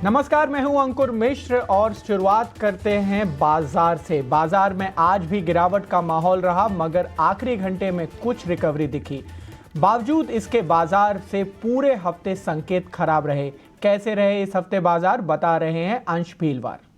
नमस्कार, मैं हूं अंकुर मिश्र और शुरुआत करते हैं बाजार से। बाजार में आज भी गिरावट का माहौल रहा, मगर आखिरी घंटे में कुछ रिकवरी दिखी। बावजूद इसके बाजार से पूरे हफ्ते संकेत खराब रहे। कैसे रहे इस हफ्ते बाजार, बता रहे हैं अंश भीलवार।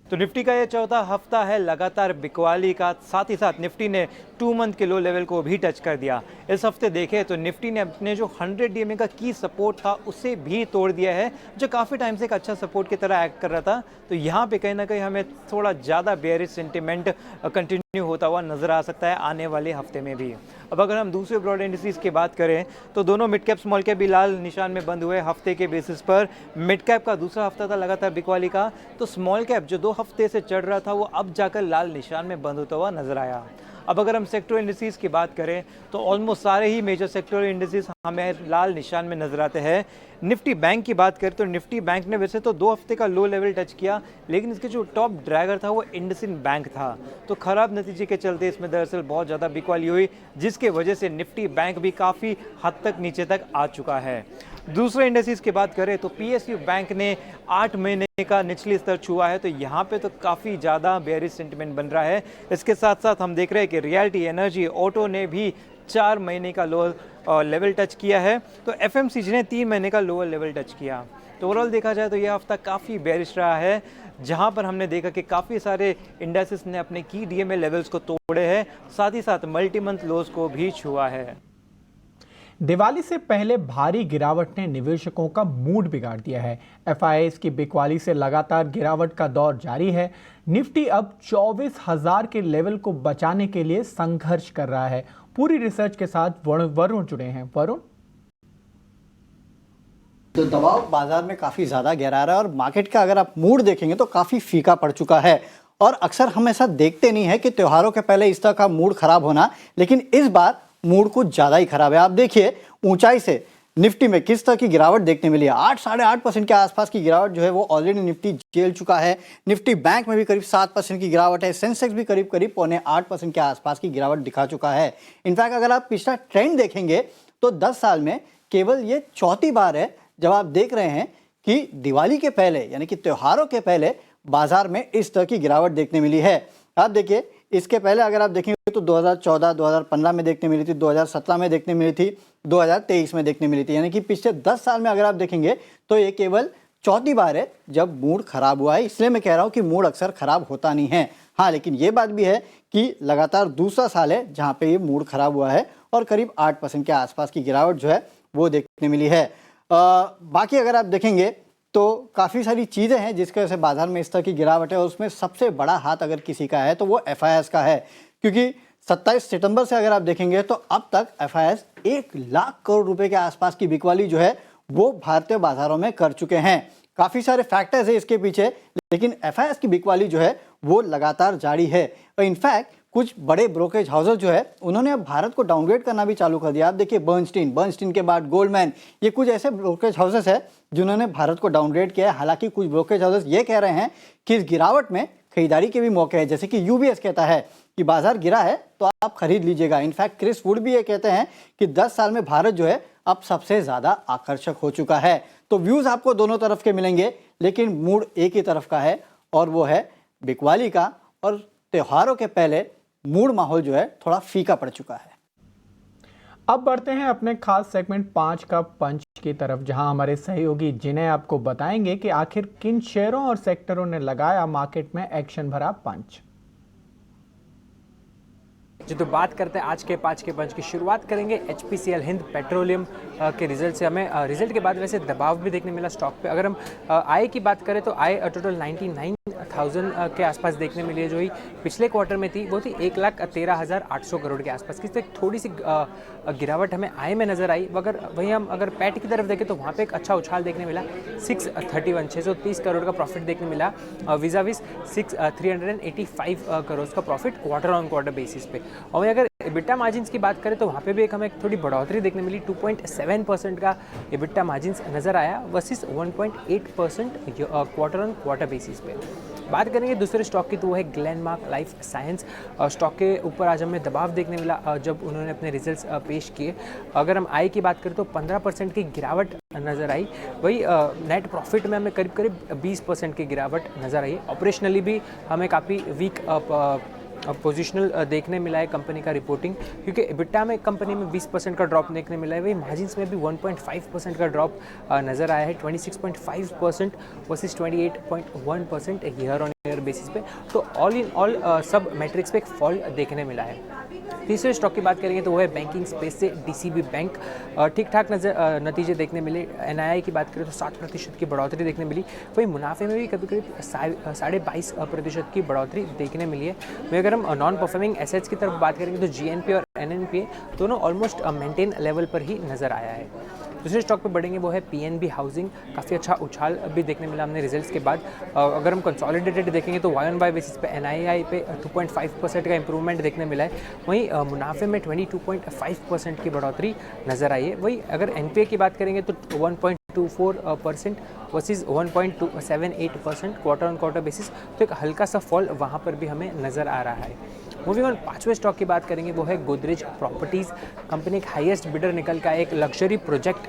तो निफ्टी का ये चौथा हफ्ता है लगातार बिकवाली का, साथ ही साथ निफ्टी ने 2 मंथ के लो लेवल को भी टच कर दिया। इस हफ्ते देखें तो निफ्टी ने अपने जो 100 DMA का की सपोर्ट था उसे भी तोड़ दिया है, जो काफ़ी टाइम से एक अच्छा सपोर्ट की तरह एक्ट कर रहा था। तो यहाँ पे कहीं ना कहीं हमें थोड़ा ज़्यादा बेयरिश सेंटिमेंट कंटिन्यू होता हुआ नजर आ सकता है आने वाले हफ्ते में भी। अब अगर हम दूसरे ब्रॉड इंडिसेस की बात करें तो दोनों मिड कैप स्मॉल कैप भी लाल निशान में बंद हुए हफ्ते के बेसिस पर। मिड कैप का दूसरा हफ्ता था लगातार बिकवाली का, तो स्मॉल कैप जो 2 हफ्ते से चढ़ रहा था वो अब जाकर लाल निशान में बंद होता हुआ नजर आया। अब अगर हम सेक्टर इंडिसेस की बात करें तो ऑलमोस्ट सारे ही मेजर सेक्टर इंडिसेस हमें लाल निशान में नजर आते हैं। निफ्टी बैंक की बात करें तो निफ्टी बैंक ने वैसे तो 2 हफ्ते का लो लेवल टच किया, लेकिन इसके जो टॉप ड्रैगर था वो इंडसिंड बैंक था। तो खराब नतीजे के चलते इसमें दरअसल बहुत ज़्यादा बिकवाली हुई, जिसके वजह से निफ्टी बैंक भी काफ़ी हद तक नीचे तक आ चुका है। दूसरे इंडेक्सेस की बात करें तो पीएसयू बैंक ने 8 महीने का निचली स्तर छुआ है, तो यहाँ पे तो काफ़ी ज़्यादा बेयरिश सेंटिमेंट बन रहा है। इसके साथ साथ हम देख रहे हैं कि रियल्टी, एनर्जी, ऑटो ने भी 4 महीने का लोअर लेवल टच किया है, तो एफएमसीजी ने 3 महीने का लोअर लेवल टच किया। तो ओवरऑल देखा जाए तो यह हफ्ता काफ़ी बेयरिश रहा है, जहां पर हमने देखा कि काफ़ी सारे इंडेक्सेस ने अपने की डीएमए लेवल्स को तोड़े हैं, साथ ही साथ मल्टी मंथ लोज को भी छुआ है। दिवाली से पहले भारी गिरावट ने निवेशकों का मूड बिगाड़ दिया है। एफआईआई की बिकवाली से लगातार गिरावट का दौर जारी है। निफ्टी अब 24,000 के लेवल को बचाने के लिए संघर्ष कर रहा है। पूरी रिसर्च के साथ वरुण जुड़े हैं। वरुण, तो दबाव बाजार में काफ़ी ज़्यादा गहरा रहा है और मार्केट का अगर आप मूड देखेंगे तो काफ़ी फीका पड़ चुका है। और अक्सर हम ऐसा देखते नहीं है कि त्योहारों के पहले इस तरह का मूड खराब होना, लेकिन इस बार मूड कुछ ज़्यादा ही खराब है। आप देखिए ऊंचाई से निफ्टी में किस तरह की गिरावट देखने मिली है। 8-8.5% के आसपास की गिरावट जो है वो ऑलरेडी निफ्टी झेल चुका है। निफ्टी बैंक में भी करीब 7% की गिरावट है। सेंसेक्स भी करीब 8% के आसपास की गिरावट दिखा चुका है। इनफैक्ट अगर आप पिछला ट्रेंड देखेंगे तो 10 साल में केवल ये चौथी बार है जब आप देख रहे हैं कि दिवाली के पहले यानी कि त्योहारों के पहले बाजार में इस तरह की गिरावट देखने मिली है। आप देखिए इसके पहले अगर आप देखेंगे तो 2014, 2015 में देखने मिली थी, 2017 में देखने मिली थी, 2023 में देखने मिली थी। यानी कि पिछले 10 साल में अगर आप देखेंगे तो ये केवल चौथी बार है जब मूड खराब हुआ है। इसलिए मैं कह रहा हूँ कि मूड अक्सर खराब होता नहीं है। हाँ, लेकिन ये बात भी है कि लगातार दूसरा साल है जहाँ पे ये मूड खराब हुआ है और करीब 8% के आसपास की गिरावट जो है वो देखने मिली है। बाकी अगर आप देखेंगे तो काफ़ी सारी चीज़ें हैं जिसकी वजह से बाजार में इस तरह की गिरावट है, और उसमें सबसे बड़ा हाथ अगर किसी का है तो वो एफआईआई का है। क्योंकि 27 सितंबर से अगर आप देखेंगे तो अब तक एफआईआई 1 लाख करोड़ रुपए के आसपास की बिकवाली जो है वो भारतीय बाजारों में कर चुके हैं। काफ़ी सारे फैक्टर्स है इसके पीछे, लेकिन एफआईआई की बिकवाली जो है वो लगातार जारी है। और इनफैक्ट कुछ बड़े ब्रोकरेज हाउसेस जो है उन्होंने अब भारत को डाउनग्रेड करना भी चालू कर दिया। आप देखिए बर्नस्टीन के बाद गोल्डमैन, ये कुछ ऐसे ब्रोकरेज हाउसेस है जिन्होंने भारत को डाउनग्रेड किया है। हालांकि कुछ ब्रोकरेज हाउसेस ये कह रहे हैं कि इस गिरावट में खरीदारी के भी मौके हैं, जैसे कि यूबीएस कहता है कि बाजार गिरा है तो आप खरीद लीजिएगा। इनफैक्ट क्रिस वुड भी ये कहते हैं कि 10 साल में भारत जो है अब सबसे ज़्यादा आकर्षक हो चुका है। तो व्यूज़ आपको दोनों तरफ के मिलेंगे, लेकिन मूड एक ही तरफ का है और वो है बिकवाली का। और त्योहारों के पहले मूड माहौल जो है थोड़ा फीका पड़ चुका है। अब बढ़ते हैं अपने खास सेगमेंट 5 का पंच की तरफ, जहां हमारे सहयोगी जिन्हें आपको बताएंगे कि आखिर किन शेयरों और सेक्टरों ने लगाया मार्केट में एक्शन भरा पंच। जी, तो बात करते हैं आज के 5 के पंच की। शुरुआत करेंगे एचपीसीएल हिंद पेट्रोलियम के रिजल्ट से। हमें रिजल्ट के बाद वैसे दबाव भी देखने मिला स्टॉक पे। अगर हम आय की बात करें तो आय टोटल 99,000 के आसपास देखने मिली है, जो ही पिछले क्वार्टर में थी वो थी 1,13,800 करोड़ के आसपास की। तो एक थोड़ी सी गिरावट हमें आय में नजर आई। मगर वहीं हम अगर पैट की तरफ देखें तो वहाँ पे एक अच्छा उछाल देखने मिला। 630 करोड़ का प्रॉफिट देखने मिला, विजाविस 385 करोड़ का profit quarter on quarter basis पे। और अगर EBITDA मार्जिन्स की बात करें तो वहाँ पे भी एक हमें थोड़ी बढ़ोतरी देखने मिली। 2.7% का EBITDA मार्जिन्स नज़र आया versus 1.8% quarter on quarter basis पे। बात करेंगे दूसरे स्टॉक की तो वो है ग्लेनमार्क लाइफ साइंस। स्टॉक के ऊपर आज हमें दबाव देखने मिला जब उन्होंने अपने रिजल्ट्स पेश किए। अगर हम आय की बात करें तो 15% की गिरावट नज़र आई। वही नेट प्रॉफिट में हमें करीब करीब 20% की गिरावट नज़र आई। ऑपरेशनली भी हमें काफ़ी वीक पोजिशनल देखने मिला है कंपनी का रिपोर्टिंग, क्योंकि EBITDA में कंपनी में 20% का ड्रॉप देखने मिला है। वही मार्जिन्स में भी 1.5% का ड्रॉप नज़र आया है, 26.5% versus 28.1% year on year basis पे। तो ऑल इन ऑल सब मैट्रिक्स पे एक फॉल देखने मिला है। तीसरे स्टॉक की बात करेंगे तो वो है बैंकिंग स्पेस से DCB बैंक। ठीक ठाक नतीजे देखने मिले। NII की बात करें तो 7% की बढ़ोतरी देखने मिली। वही मुनाफे में भी कभी करीब 22.5% की बढ़ोतरी देखने मिली है। वही अगर हम नॉन परफॉर्मिंग एसेट्स की तरफ बात करेंगे तो GNPA और NNPA दोनों ऑलमोस्ट मेंटेन लेवल पर ही नज़र आया है। दूसरे स्टॉक पे बढ़ेंगे वो है PNB हाउसिंग। काफ़ी अच्छा उछाल भी देखने मिला हमने रिजल्ट्स के बाद। अगर हम कंसोलिडेटेड देखेंगे तो Y-on-Y बेसिस पे NII पे 2.5% का इंप्रूवमेंट देखने मिला है। वहीं मुनाफे में 22.5% की बढ़ोतरी नज़र आई है। वही अगर NPA की बात करेंगे तो 1.24% versus 1.78% quarter on quarter basis, तो एक हल्का सा फॉल वहाँ पर भी हमें नज़र आ रहा है। मूविंग ऑन, पांचवें स्टॉक की बात करेंगे वो है गोदरेज प्रॉपर्टीज़। कंपनी एक हाईएस्ट बिडर निकल का एक लग्जरी प्रोजेक्ट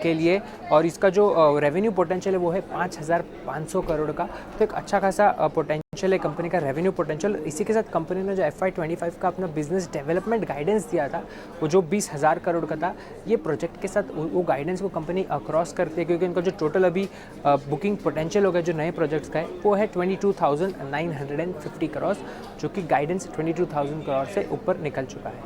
के लिए, और इसका जो रेवेन्यू पोटेंशियल है वो है 5,500 करोड़ का। तो एक अच्छा खासा पोटेंशियल है कंपनी का, रेवेन्यू पोटेंशियल। इसी के साथ कंपनी ने जो FY25 का अपना बिजनेस डेवलपमेंट गाइडेंस दिया था वो जो 20,000 करोड़ का था, ये प्रोजेक्ट के साथ वो गाइडेंस को कंपनी क्रॉस करती है, क्योंकि इनका जो टोटल अभी बुकिंग पोटेंशियल होगा जो नए प्रोजेक्ट्स का है वो है 22,950 करोड़, जो कि गाइडेंस 22,000 करोड़ से ऊपर निकल चुका है।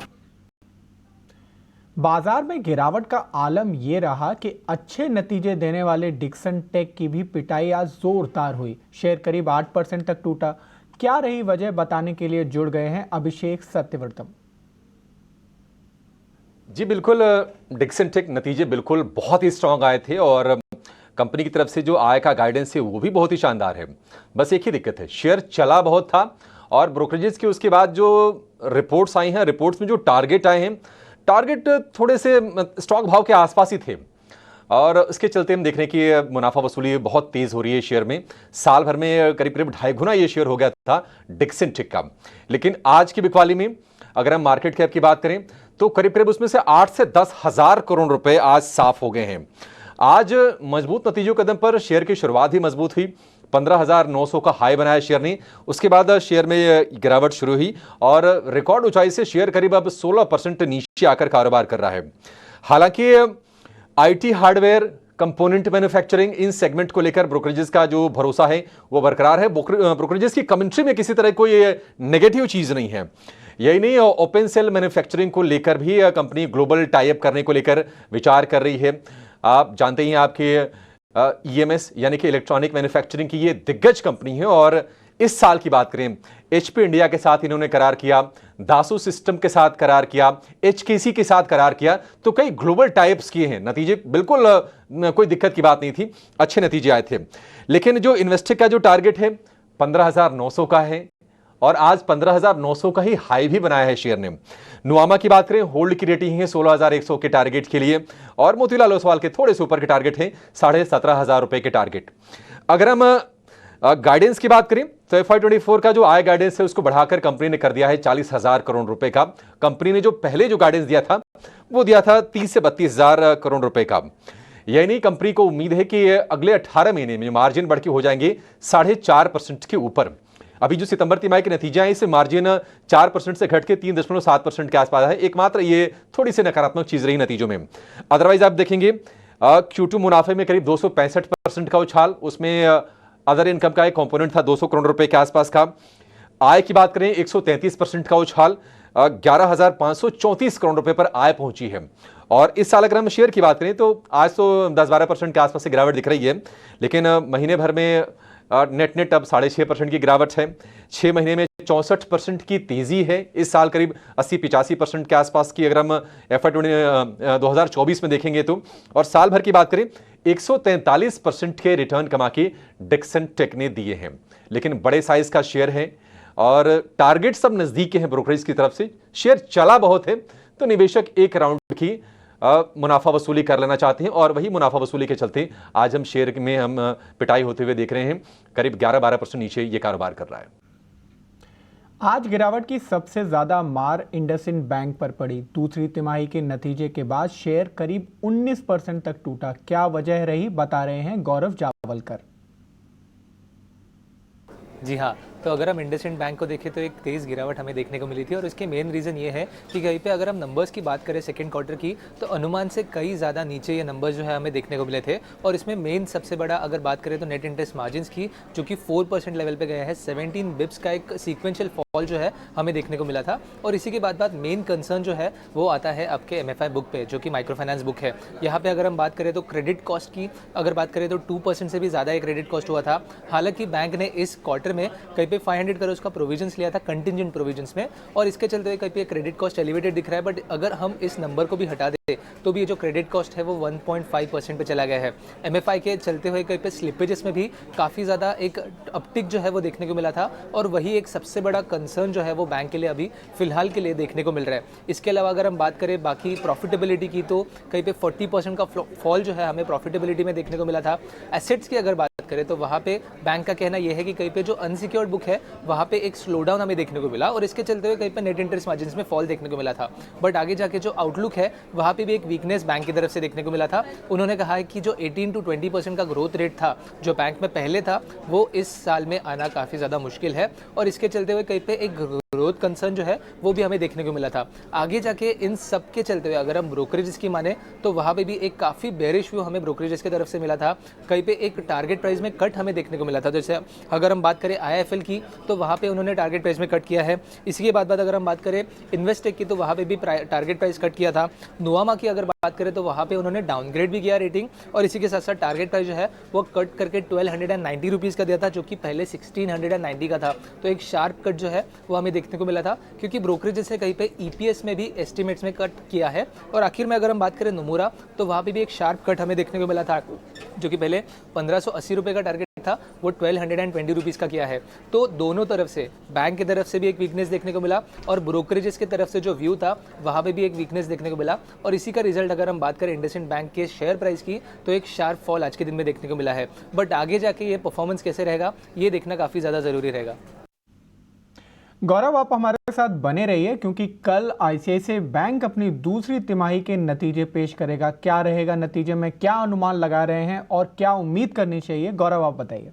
बाजार में गिरावट का आलम ये रहा कि अच्छे नतीजे देने वाले डिक्सन टेक की भी पिटाई आज जोरदार हुई। शेयर करीब 8% तक टूटा। क्या रही वजह, बताने के लिए जुड़ गए हैं अभिषेक सत्यव्रतम। जी बिल्कुल, डिक्सन टेक नतीजे बिल्कुल बहुत ही स्ट्रांग आए थे और कंपनी की तरफ से जो आय का गाइडेंस है वो भी बहुत ही शानदार है। बस एक ही दिक्कत है, शेयर चला बहुत था और ब्रोकरेजेस के उसके बाद जो रिपोर्ट्स आई हैं, रिपोर्ट्स में जो टारगेट आए हैं, टारगेट थोड़े से स्टॉक भाव के आसपास ही थे और इसके चलते हम देख रहे हैं कि मुनाफा वसूली बहुत तेज हो रही है शेयर में। साल भर में करीब करीब 2.5 गुना ये शेयर हो गया था डिक्सन टेक का। लेकिन आज की बिकवाली में अगर हम मार्केट कैप की बात करें तो करीब करीब उसमें से 8 से 10 हजार करोड़ रुपए आज साफ हो गए हैं। आज मजबूत नतीजों के दम पर शेयर की शुरुआत ही मजबूत हुई। 15,900 का हाई बनाया शेयर ने, उसके बाद शेयर में गिरावट शुरू हुई और रिकॉर्ड ऊंचाई से शेयर करीब अब 16% नीचे आकर कारोबार कर रहा है। हालांकि IT hardware, component manufacturing, in segment को लेकर ब्रोकरेजेस का जो भरोसा है वो बरकरार है। ब्रोकरेजेस की कमेंट्री में किसी तरह कोई नेगेटिव चीज नहीं है। यही नहीं, ओपन सेल मैन्युफैक्चरिंग को लेकर भी कंपनी ग्लोबल टाई अप करने को लेकर विचार कर रही है। आप जानते हैं आपके EMS यानी कि इलेक्ट्रॉनिक मैन्युफैक्चरिंग की ये दिग्गज कंपनी है और इस साल की बात करें HP इंडिया के साथ इन्होंने करार किया, दासू सिस्टम के साथ करार किया, HKC के साथ करार किया, तो कई ग्लोबल टाइप्स किए हैं। नतीजे बिल्कुल कोई दिक्कत की बात नहीं थी, अच्छे नतीजे आए थे। लेकिन जो इन्वेस्टर का जो टारगेट है 15,900 का है और आज 15,900 का ही हाई भी बनाया है शेयर ने। नुआमा की बात करें, होल्ड की रेटिंग है 16,100 के टारगेट के लिए और मोतीलाल ओसवाल के थोड़े से ऊपर के टारगेट है 17,500 रुपए के टारगेट। अगर हम गाइडेंस की बात करें तो FY24 का जो आय गाइडेंस है उसको बढ़ाकर कंपनी ने कर दिया है 40,000 करोड़ रुपए का। कंपनी ने जो पहले जो गाइडेंस दिया था वो दिया था 30 से 32,000 करोड़ रुपए का। यही नहीं, कंपनी को उम्मीद है कि अगले 18 महीने में मार्जिन बढ़ के हो जाएंगे 4.5% के ऊपर। अभी जो सितंबर तिमाही के नतीजे हैं इससे मार्जिन 4% से घट के 3.7% के आसपास है। एकमात्र ये थोड़ी सी नकारात्मक चीज रही नतीजों में। अदरवाइज आप देखेंगे Q2 मुनाफे में करीब 265% का उछाल, उसमें अदर इनकम का एक कंपोनेंट था 200 करोड़ रुपए के आसपास का। आय की बात करें 133% का उछाल, 11,534 करोड़ रुपए पर आय पहुंची है। और इस साल अगर हम शेयर की बात करें तो आज तो 10-12% के आसपास से गिरावट दिख रही है, लेकिन महीने भर में नेट अब 6.5% की गिरावट है। 6 महीने में 64% की तेजी है। इस साल करीब 80-85% के आसपास की अगर हम FY2024 में देखेंगे तो, और साल भर की बात करें 143% के रिटर्न कमा के डिक्सन टेक ने दिए हैं। लेकिन बड़े साइज का शेयर है और टारगेट सब नजदीक हैं ब्रोकरेज की तरफ से। शेयर चला बहुत है तो निवेशक एक राउंड की मुनाफा वसूली कर लेना चाहते हैं और वही मुनाफा वसूली के चलते आज हम शेयर में हम पिटाई होते हुए देख रहे हैं। करीब 11-12% नीचे ये कारोबार कर रहा है। आज गिरावट की सबसे ज्यादा मार इंडसइंड बैंक पर पड़ी। दूसरी तिमाही के नतीजे के बाद शेयर करीब 19% तक टूटा। क्या वजह रही, बता रहे हैं गौरव जावलकर। जी हाँ, तो अगर हम इंडसइंड बैंक को देखें तो एक तेज़ गिरावट हमें देखने को मिली थी और इसके मेन रीज़न ये है कि कहीं पे अगर हम नंबर्स की बात करें सेकंड क्वार्टर की, तो अनुमान से कई ज़्यादा नीचे ये नंबर्स जो है हमें देखने को मिले थे। और इसमें मेन सबसे बड़ा अगर बात करें तो नेट इंटरेस्ट मार्जिन्स की, जो कि 4% लेवल पे गया है। 17 बिप्स का एक सीक्वेंशियल फॉल जो है हमें देखने को मिला था। और इसी के बाद मेन कंसर्न जो है वो आता है आपके MFI बुक पे, जो कि माइक्रो फाइनेंस बुक है। यहाँ पे अगर हम बात करें तो क्रेडिट कॉस्ट की अगर बात करें तो 2% से भी ज़्यादा एक क्रेडिट कॉस्ट हुआ था। हालांकि बैंक ने इस क्वार्टर में कहीं पे 500 करोड़ का प्रोविजंस लिया था कंटिजेंट प्रोविजंस में, और इसके चलते हुए कहीं पे क्रेडिट कॉस्ट एलिवेटेड दिख रहा है। बट अगर हम इस नंबर को भी हटा दें तो भी ये जो क्रेडिट कॉस्ट है वो 1.5% पे चला गया है। MFI के चलते हुए कहीं पे स्लिपेजेस में भी काफ़ी ज़्यादा एक अपटिक जो है वो देखने को मिला था, और वही एक सबसे बड़ा कंसर्न जो है वो बैंक के लिए अभी फिलहाल के लिए देखने को मिल रहा है। इसके अलावा अगर हम बात करें बाकी प्रॉफिटेबिलिटी की, तो कहीं पे 40% का फॉल जो है हमें प्रॉफिटेबिलिटी में देखने को मिला था। एसेट्स की अगर बात करें तो वहाँ पे बैंक का कहना यह है कि कहीं पे जो अनसिक्योर्ड बुक है वहाँ पे एक स्लो डाउन हमें देखने को मिला, और इसके चलते हुए कहीं पे नेट इंटरेस्ट मार्जिन्स में फॉल देखने को मिला था। बट आगे जाके जो आउटलुक है वहाँ पे भी एक वीकनेस बैंक की तरफ से देखने को मिला था। उन्होंने कहा है कि जो 18 to 20% का ग्रोथ रेट था जो बैंक में पहले था, वो इस साल में आना काफ़ी ज़्यादा मुश्किल है, और इसके चलते हुए कहीं पे एक ग्रोथ कंसर्न जो है वो भी हमें देखने को मिला था। आगे जाके इन सब के चलते हुए अगर हम ब्रोकरेजेस की माने तो वहाँ पे भी एक काफ़ी बेरिश व्यू हमें ब्रोकरेजेस की तरफ से मिला था। कहीं पे एक टारगेट प्राइस में कट हमें देखने को मिला था। जैसे अगर हम बात करें IIFL की, तो वहाँ पे उन्होंने टारगेट प्राइस में कट किया है। इसी के बाद अगर हम बात करें इन्वेस्टेक की, तो वहाँ पे भी टारगेट प्राइस कट किया था। नुआमा की अगर बात करें तो वहाँ पे उन्होंने डाउनग्रेड भी किया रेटिंग, और इसी के साथ साथ टारगेट प्राइस जो है वो कट करके 1290 रुपीज़ का दिया था, जो कि पहले 1690 का था। तो एक शार्प कट जो है वो हमें देखने को मिला था, क्योंकि ब्रोकरेज से कहीं पे EPS में भी एस्टिमेट्स में कट किया है। और आखिर में अगर हम बात करें नोमुरा, तो वहाँ पे भी एक शार्प कट हमें देखने को मिला था, जो कि पहले 1580 रुपये का टारगेट था वो 1220 रुपीज़ का किया है। तो दोनों तरफ से बैंक की तरफ से भी एक वीकनेस देखने को मिला, और ब्रोकरेजेस की तरफ से जो व्यू था वहाँ पे भी एक वीकनेस देखने को मिला। और इसी का रिजल्ट अगर हम बात करें इंडसइंड बैंक के शेयर प्राइस की, तो एक शार्प फॉल आज के दिन में देखने को मिला है। बट आगे जाके ये परफॉर्मेंस कैसे रहेगा ये देखना काफ़ी ज़्यादा ज़रूरी रहेगा। गौरव, आप हमारे साथ बने रहिए, क्योंकि कल ICICI बैंक अपनी दूसरी तिमाही के नतीजे पेश करेगा। क्या रहेगा नतीजे में, क्या अनुमान लगा रहे हैं और क्या उम्मीद करनी चाहिए, गौरव आप बताइए।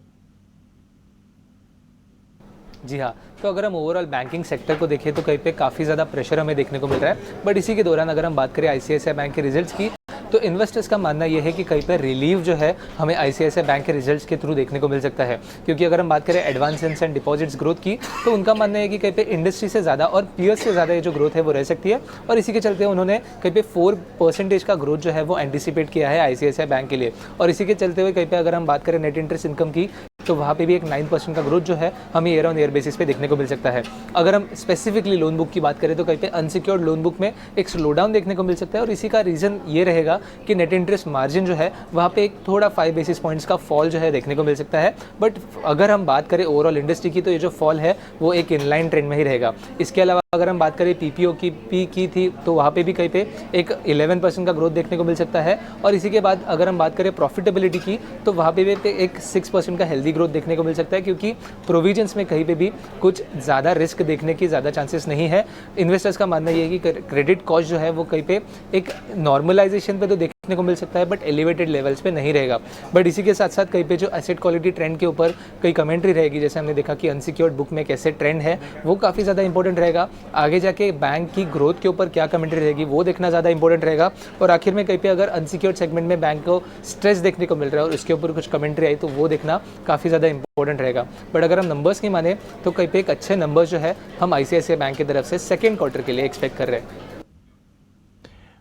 जी हाँ, तो अगर हम ओवरऑल बैंकिंग सेक्टर को देखें तो कहीं पे काफ़ी ज़्यादा प्रेशर हमें देखने को मिल रहा है। बट इसी के दौरान अगर हम बात करें ICICI बैंक के रिजल्ट्स की, तो इन्वेस्टर्स का मानना यह है कि कहीं पर रिलीफ जो है हमें ICICI बैंक के रिजल्ट्स के थ्रू देखने को मिल सकता है। क्योंकि अगर हम बात करें एडवांसेस एंड डिपॉजिट्स ग्रोथ की, तो उनका मानना है कि कहीं पे इंडस्ट्री से ज़्यादा और पीयर्स से ज़्यादा ये जो ग्रोथ है वो रह सकती है। और इसी के चलते उन्होंने कहीं पे 4% का ग्रोथ जो है वो एंटिसिपेट किया है ICICI बैंक के लिए। और इसी के चलते हुए कहीं पे अगर हम बात करें नेट इंटरेस्ट इनकम की, तो वहाँ पे भी एक 9% का ग्रोथ जो है हमें ईयर ऑन ईयर बेसिस पे देखने को मिल सकता है। अगर हम स्पेसिफिकली लोन बुक की बात करें तो कहीं पे अनसिक्योर्ड लोन बुक में एक स्लो डाउन देखने को मिल सकता है, और इसी का रीज़न ये रहेगा कि नेट इंटरेस्ट मार्जिन जो है वहाँ पे एक थोड़ा 5 बेसिस पॉइंट्स का फॉल जो है देखने को मिल सकता है। बट अगर हम बात करें ओवरऑल इंडस्ट्री की, तो ये जो फॉल है वो एक इनलाइन ट्रेंड में ही रहेगा। इसके अलावा अगर हम बात करें PPO की थी, तो वहाँ पे भी कहीं पे एक 11% का ग्रोथ देखने को मिल सकता है। और इसी के बाद अगर हम बात करें प्रॉफिटेबिलिटी की, तो वहाँ पे भी एक 6% का हेल्दी ग्रोथ देखने को मिल सकता है, क्योंकि प्रोविजंस में कहीं पे भी कुछ ज़्यादा रिस्क देखने की ज़्यादा चांसेस नहीं है। इन्वेस्टर्स का मानना ये है कि क्रेडिट कॉस्ट जो है वो कहीं पे एक नॉर्मलाइजेशन पे तो देखने को मिल सकता है, बट एलिवेटेड लेवल्स पे नहीं रहेगा। बट इसी के साथ साथ कहीं पे जो एसेट क्वालिटी ट्रेंड के ऊपर कई कमेंट्री रहेगी, जैसे हमने देखा कि अनसिक्योर्ड बुक में कैसे ट्रेंड है, वो काफ़ी ज़्यादा इंपॉर्टेंट रहेगा। आगे जाके बैंक की ग्रोथ के ऊपर क्या कमेंट्री रहेगी वो देखना ज़्यादा इंपॉर्टेंट रहेगा। और आखिर में कहीं पे अगर अनसिक्योर्ड सेगमेंट में बैंक को स्ट्रेस देखने को मिल रहा है और उसके ऊपर कुछ कमेंट्री आई, तो वो देखना काफ़ी ज़्यादा इंपॉर्टेंट रहेगा। बट अगर हम नंबर्स की माने तो कहीं पे एक अच्छे नंबर्स जो है हम ICICI बैंक की तरफ से सेकेंड क्वार्टर के लिए एक्सपेक्ट कर रहे हैं।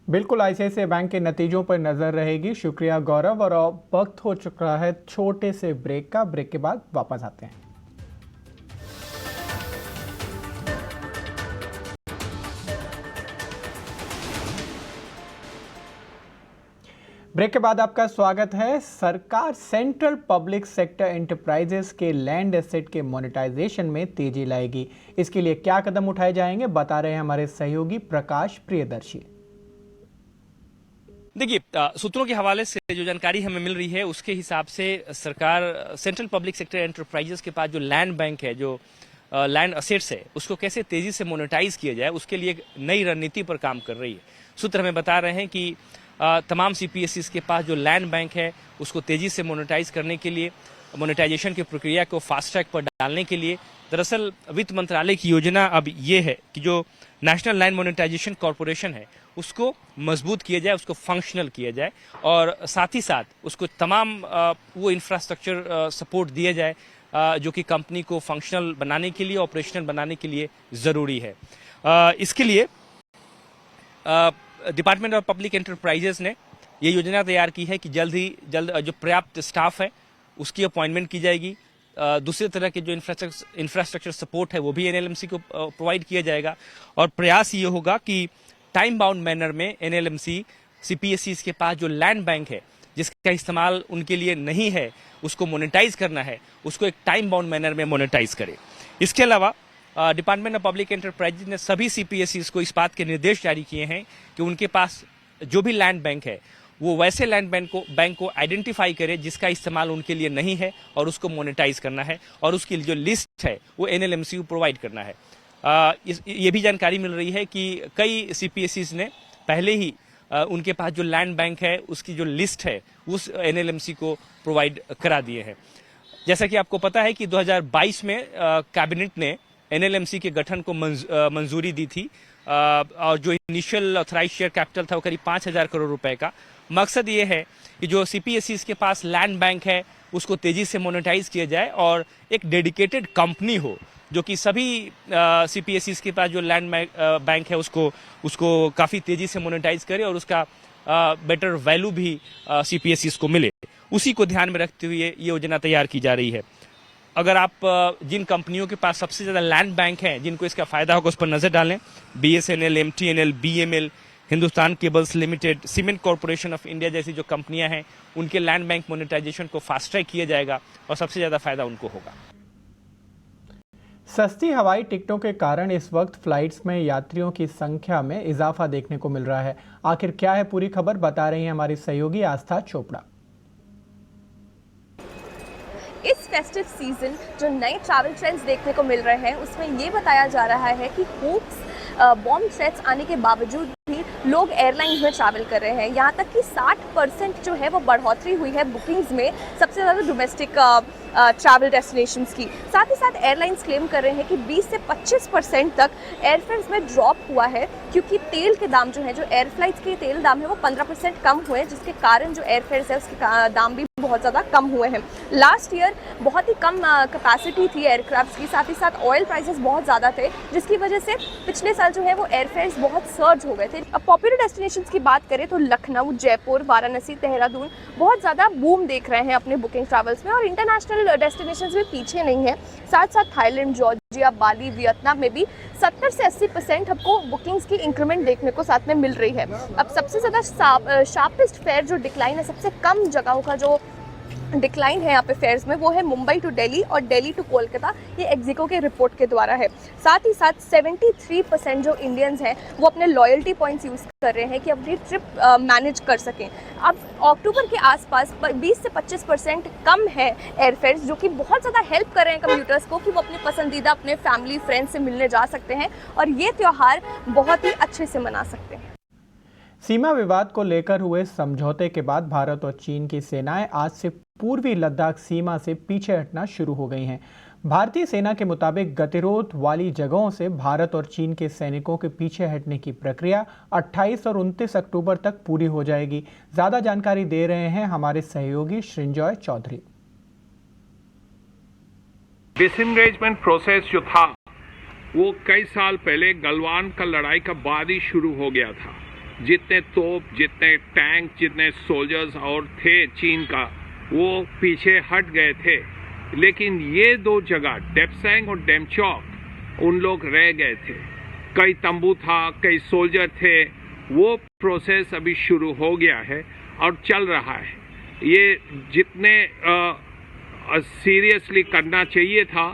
बिल्कुल, ICICI बैंक के नतीजों पर नजर रहेगी। शुक्रिया गौरव। और अब वक्त हो चुका है छोटे से ब्रेक का। ब्रेक के बाद वापस आते हैं। ब्रेक के बाद आपका स्वागत है। सरकार सेंट्रल पब्लिक सेक्टर एंटरप्राइजेस के लैंड एसेट के मोनेटाइजेशन में तेजी लाएगी। इसके लिए क्या कदम उठाए जाएंगे, बता रहे हैं हमारे सहयोगी प्रकाश प्रियदर्शी। देखिए, सूत्रों के हवाले से जो जानकारी हमें मिल रही है उसके हिसाब से सरकार सेंट्रल पब्लिक सेक्टर एंटरप्राइजेस के पास जो लैंड बैंक है, जो लैंड असेट्स है, उसको कैसे तेजी से मोनेटाइज किया जाए उसके लिए एक नई रणनीति पर काम कर रही है। सूत्र हमें बता रहे हैं कि तमाम सीपीएसईज के पास जो लैंड बैंक है उसको तेजी से मोनेटाइज करने के लिए, मोनेटाइजेशन की प्रक्रिया को फास्ट ट्रैक पर डालने के लिए दरअसल वित्त मंत्रालय की योजना अब ये है कि जो नेशनल लैंड मोनेटाइजेशन कॉर्पोरेशन है उसको मजबूत किया जाए, उसको फंक्शनल किया जाए और साथ ही साथ उसको तमाम वो इंफ्रास्ट्रक्चर सपोर्ट दिया जाए जो कि कंपनी को फंक्शनल बनाने के लिए, ऑपरेशनल बनाने के लिए ज़रूरी है। इसके लिए डिपार्टमेंट ऑफ पब्लिक एंटरप्राइजेस ने ये योजना तैयार की है कि जल्द जो पर्याप्त स्टाफ है उसकी अपॉइंटमेंट की जाएगी। दूसरे तरह के जो इंफ्रास्ट्रक्चर सपोर्ट है वो भी एनएलएमसी को प्रोवाइड किया जाएगा और प्रयास ये होगा कि टाइम बाउंड मैनर में एनएलएमसी सीपीएसईज के पास जो लैंड बैंक है जिसका इस्तेमाल उनके लिए नहीं है उसको मोनेटाइज करना है, उसको एक टाइम बाउंड मैनर में मोनेटाइज करे। इसके अलावा डिपार्टमेंट ऑफ पब्लिक एंटरप्राइजेज ने सभी सीपीएसईज को इस बात के निर्देश जारी किए हैं कि उनके पास जो भी लैंड बैंक है वो वैसे लैंड बैंक को आइडेंटिफाई करे जिसका इस्तेमाल उनके लिए नहीं है और उसको मोनेटाइज करना है और उसकी जो लिस्ट है वो एनएलएमसी को प्रोवाइड करना है। ये भी जानकारी मिल रही है कि कई सीपीएसईज ने पहले ही उनके पास जो लैंड बैंक है उसकी जो लिस्ट है उस एनएलएमसी को प्रोवाइड करा दिए हैं। जैसा कि आपको पता है कि 2022 में कैबिनेट ने एनएलएमसी के गठन को मंजूरी दी थी और जो इनिशियल ऑथराइज शेयर कैपिटल था वो करीब 5,000 करोड़ रुपए का। मकसद ये है कि जो सीपीएसईज के पास लैंड बैंक है उसको तेजी से मोनेटाइज किया जाए और एक डेडिकेटेड कंपनी हो जो कि सभी सीपीएसईज के पास जो लैंड बैंक है उसको काफ़ी तेजी से मोनेटाइज करे और उसका बेटर वैल्यू भी सीपीएसईज को मिले। उसी को ध्यान में रखते हुए ये योजना तैयार की जा रही है। अगर आप जिन कंपनियों के पास सबसे ज़्यादा लैंड बैंक हैं जिनको इसका फ़ायदा होगा उस पर नज़र डालें, BSNL, MTNL, BML, Hindustan cables limited, cement corporation of India जैसी जो कंपनियां हैं उनके लैंड बैंक मोनेटाइजेशन को फास्ट ट्रैक किया जाएगा और सबसे ज़्यादा फ़ायदा उनको होगा। सस्ती हवाई टिकटों के कारण इस वक्त फ्लाइट्स में यात्रियों की संख्या में इजाफा देखने को मिल रहा है। आखिर क्या है पूरी खबर, बता रही हैं हमारी सहयोगी आस्था चोपड़ा। इस फेस्टिव सीजन जो नए ट्रैवल ट्रेंड्स देखने को मिल रहे हैं उसमें ये बताया जा रहा है कि होप्स बॉम्ब थ्रेट्स आने के बावजूद भी लोग एयरलाइंस में ट्रैवल कर रहे हैं। यहाँ तक कि 60% जो है वो बढ़ोतरी हुई है बुकिंग्स में, सबसे ज़्यादा डोमेस्टिक ट्रैवल डेस्टिनेशंस की। साथ ही साथ एयरलाइंस क्लेम कर रहे हैं कि 20 से 25% तक एयरफेयर्स में ड्रॉप हुआ है क्योंकि तेल के दाम जो है, जो एयर फ्लाइट्स के तेल दाम है वो 15% कम हुए, जिसके कारण जो एयरफेयर्स है उसके दाम भी बहुत ज़्यादा कम हुए हैं। लास्ट ईयर बहुत ही कम कैपेसिटी थी एयरक्राफ्ट की, साथ ही साथ ऑयल प्राइसेस बहुत ज़्यादा थे जिसकी वजह से पिछले साल जो है वो एयरफेयर्स बहुत सर्ज हो गए थे। अब पॉपुलर डेस्टिनेशंस की बात करें तो लखनऊ, जयपुर, वाराणसी, देहरादून बहुत ज़्यादा बूम देख रहे हैं अपने बुकिंग ट्रैवल्स में और इंटरनेशनल डेस्टिनेशंस भी पीछे नहीं है। साथ साथ थाईलैंड, जॉर्जिया, बाली, वियतनाम में भी 70 से 80% हमको बुकिंग्स की इंक्रीमेंट देखने को साथ में मिल रही है। अब सबसे ज़्यादा शार्पेस्ट फेयर जो डिक्लाइन है, सबसे कम जगहों का जो डिक्लाइन है यहाँ पे फेयर्स में, वो है मुंबई टू दिल्ली और दिल्ली टू कोलकाता। ये एक्जिको के रिपोर्ट के द्वारा है। साथ ही साथ 73% जो इंडियंस हैं वो अपने लॉयल्टी पॉइंट्स यूज़ कर रहे हैं कि अपनी ट्रिप मैनेज कर सकें। अब अक्टूबर के आसपास 20 से 25% कम है एयरफेयर्स, जो कि बहुत ज़्यादा हेल्प कर रहे हैं कम्यूटर्स को कि वो अपने पसंदीदा अपने फैमिली फ्रेंड्स से मिलने जा सकते हैं और ये त्यौहार बहुत ही अच्छे से मना सकते हैं। सीमा विवाद को लेकर हुए समझौते के बाद भारत और चीन की सेनाएं आज से पूर्वी लद्दाख सीमा से पीछे हटना शुरू हो गई हैं। भारतीय सेना के मुताबिक गतिरोध वाली जगहों से भारत और चीन के सैनिकों के पीछे हटने की प्रक्रिया 28 और 29 अक्टूबर तक पूरी हो जाएगी। ज्यादा जानकारी दे रहे हैं हमारे सहयोगी श्रृंजॉय चौधरी। डिसएंगेजमेंट प्रोसेस जो था वो कई साल पहले गलवान का लड़ाई का बाद ही शुरू हो गया था। जितने तोप, जितने टैंक, जितने सोल्जर्स और थे चीन का, वो पीछे हट गए थे। लेकिन ये दो जगह डेप्सैंग और डेमचौक उन लोग रह गए थे। कई तंबू था, कई सोल्जर थे। वो प्रोसेस अभी शुरू हो गया है और चल रहा है। ये जितने सीरियसली करना चाहिए था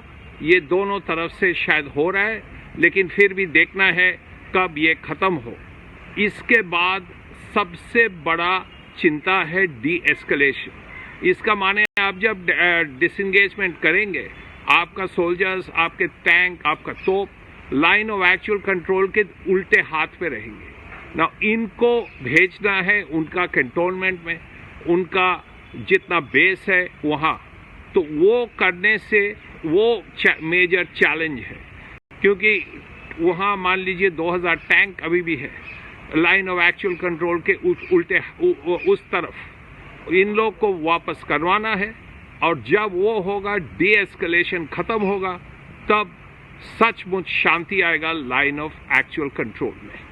ये दोनों तरफ से शायद हो रहा है, लेकिन फिर भी देखना है कब ये ख़त्म हो। इसके बाद सबसे बड़ा चिंता है डी एस्केलेशन। इसका माने आप जब डिसएंगेजमेंट करेंगे, आपका सोल्जर्स, आपके टैंक, आपका तोप लाइन ऑफ एक्चुअल कंट्रोल के उल्टे हाथ पे रहेंगे ना। इनको भेजना है उनका कंटोनमेंट में, उनका जितना बेस है वहाँ, तो वो करने से वो मेजर चैलेंज है, क्योंकि वहाँ मान लीजिए 2000 टैंक अभी भी है लाइन ऑफ एक्चुअल कंट्रोल के उल्टे उस तरफ। इन लोग को वापस करवाना है, और जब वो होगा, डी एस्केलेशन खत्म होगा, तब सचमुच शांति आएगा लाइन ऑफ एक्चुअल कंट्रोल में।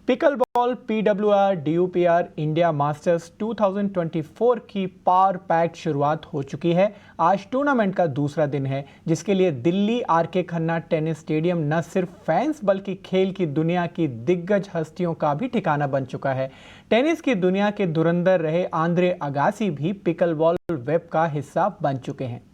Pickle ball PWR DUPR India masters 2024 की पावर पैक्ड शुरुआत हो चुकी है। आज टूर्नामेंट का दूसरा दिन है, जिसके लिए Delhi RK Khanna tennis stadium न सिर्फ फैंस बल्कि खेल की दुनिया की दिग्गज हस्तियों का भी ठिकाना बन चुका है। टेनिस की दुनिया के धुरंधर रहे आंद्रे अगासी भी पिकल बॉल वेब का हिस्सा बन चुके हैं।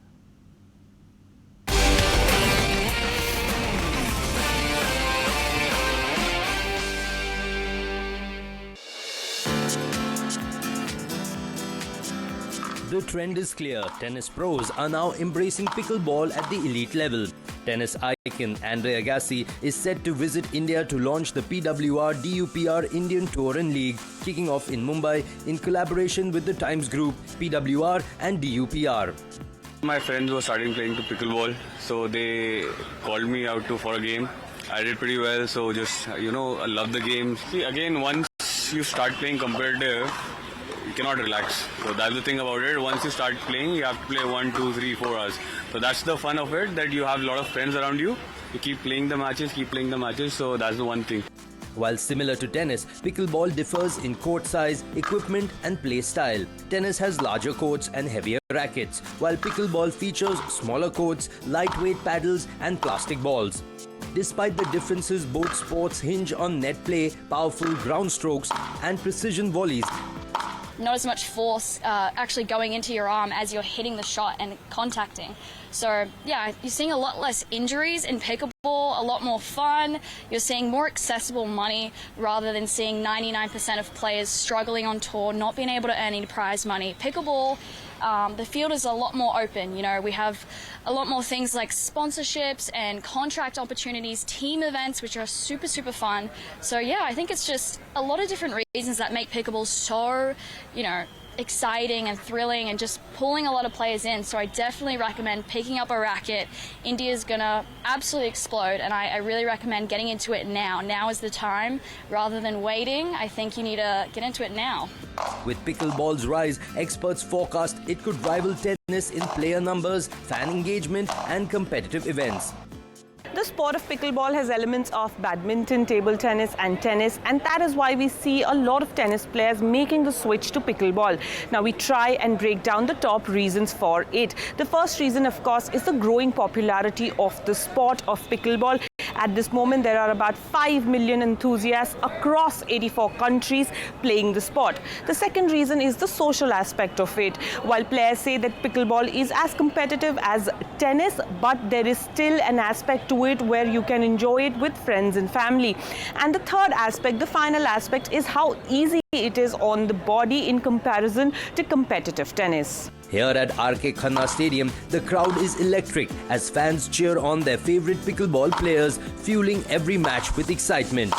The trend is clear. Tennis pros are now embracing pickleball at the elite level. Tennis icon Andre Agassi is set to visit India to launch the PWR DUPR Indian Tour and League, kicking off in Mumbai in collaboration with the Times Group, PWR and DUPR. My friends were starting playing to pickleball, so they called me out for a game. I did pretty well, so just, I love the game. See, again, once you start playing competitive, you cannot relax. So that's the thing about it. Once you start playing, you have to play 1, 2, 3, 4 hours. So that's the fun of it, that you have a lot of friends around you. You keep playing the matches, so that's the one thing. While similar to tennis, pickleball differs in court size, equipment and play style. Tennis has larger courts and heavier rackets, while pickleball features smaller courts, lightweight paddles and plastic balls. Despite the differences, both sports hinge on net play, powerful ground strokes and precision volleys. Not as much force actually going into your arm as you're hitting the shot and contacting. So yeah, you're seeing a lot less injuries in pickleball, a lot more fun. You're seeing more accessible money rather than seeing 99% of players struggling on tour, not being able to earn any prize money. Pickleball, the field is a lot more open. We have a lot more things like sponsorships and contract opportunities, team events, which are super, super fun. So yeah, I think it's just a lot of different reasons that make pickleball so, exciting and thrilling and just pulling a lot of players in. So I definitely recommend picking up a racket. India's gonna absolutely explode, and I really recommend getting into it now. Now is the time rather than waiting. I think you need to get into it now. With pickleball's rise, experts forecast it could rival tennis in player numbers, fan engagement and competitive events. The sport of pickleball has elements of badminton, table tennis and tennis, and that is why we see a lot of tennis players making the switch to pickleball. Now we try and break down the top reasons for it. The first reason, of course, is the growing popularity of the sport of pickleball. At this moment, there are about 5 million enthusiasts across 84 countries playing the sport. The second reason is the social aspect of it. While players say that pickleball is as competitive as tennis, but there is still an aspect to it where you can enjoy it with friends and family. And the third aspect, the final aspect, is how easy it is on the body in comparison to competitive tennis. Here at RK Khanna Stadium, the crowd is electric as fans cheer on their favorite pickleball players, fueling every match with excitement.